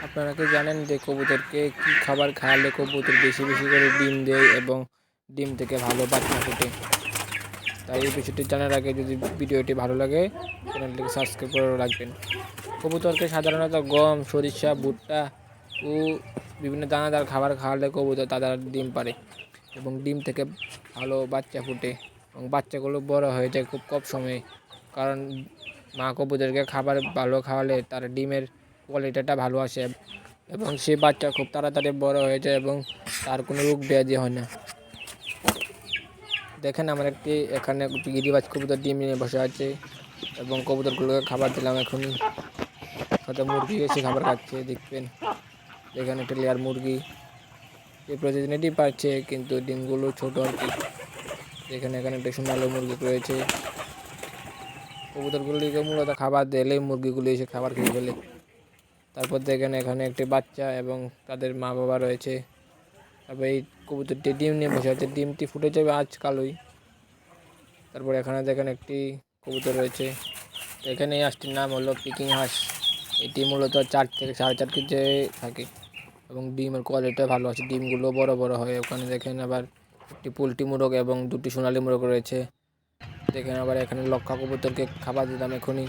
আপনারা কি জানেন যে কবুতরকে কি খাবার খাওয়ালে কবুতর বেশি বেশি করে ডিম দেয় এবং ডিম থেকে ভালো বাচ্চা ফোটে? তাই এই বিষয়টি জানার আগে যদি ভিডিওটি ভালো লাগে চ্যানেলটিকে সাবস্ক্রাইব করে রাখবেন। কবুতরকে সাধারণত গম, সরিষা, ভুট্টা ও বিভিন্ন দানাদার খাবার খাওয়ালে কবুতর তাদের ডিম পারে এবং ডিম থেকে ভালো বাচ্চা ফোটে এবং বাচ্চাগুলো বড় হয়ে যায় খুব কম সময়ে। কারণ মা কবুতরকে খাবার ভালো খাওয়ালে তার ডিমের কোয়ালিটিটা ভালো আসে এবং সে বাচ্চা খুব তাড়াতাড়ি বড় হয়ে যায় এবং তার কোনো রোগ ব্যাধি হয় না। দেখেন আমার এখানে গিরিবাজ কবুতর ডিম নিয়ে বসে আছে এবং কবুতরগুলোকে খাবার দিলাম এখনই। সাথে মুরগি এসে খাবার খাচ্ছে দেখবেন। এখানে একটা লেয়ার মুরগি, সে প্রতিদিনই ডিম পাচ্ছে কিন্তু ডিমগুলো ছোট আর কি। এখানে একটা সোনালী মুরগি রয়েছে। কবুতরগুলিকে মূলত খাবার দিলে মুরগিগুলি এসে খাবার খেয়ে ফেলে। তারপর দেখেন এখানে একটি বাচ্চা এবং তাদের মা বাবা রয়েছে। তারপর এই কবুতরটি ডিম নিয়ে বসে আছে, ডিমটি ফুটে যাবে আজকালই। তারপর এখানে দেখেন একটি কবুতর রয়েছে। এখানে এই হাঁসটির নাম হলো পিকিং হাঁস। এটি মূলত 4 থেকে 4.5 কেজি থাকে এবং ডিমের কোয়ালিটিটা ভালো আছে, ডিমগুলো বড় বড় হয়। ওখানে দেখেন আবার একটি পোলট্রি মোরগ এবং 2টি সোনালী মোরগ রয়েছে। দেখেন আবার এখানে লক্ষা কবুতরকে খাবার দিলাম এখনই।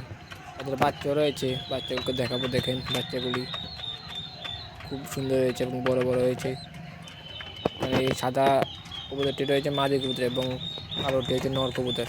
তাদের বাচ্চা রয়েছে, বাচ্চাগুলোকে দেখাবো। দেখেন বাচ্চাগুলি খুব সুন্দর হয়েছে এবং বড় বড় হয়েছে। মানে এই সাদা কবুতরটি রয়েছে মাদি কবুতর এবং কালোটি হচ্ছে নর কবুতর।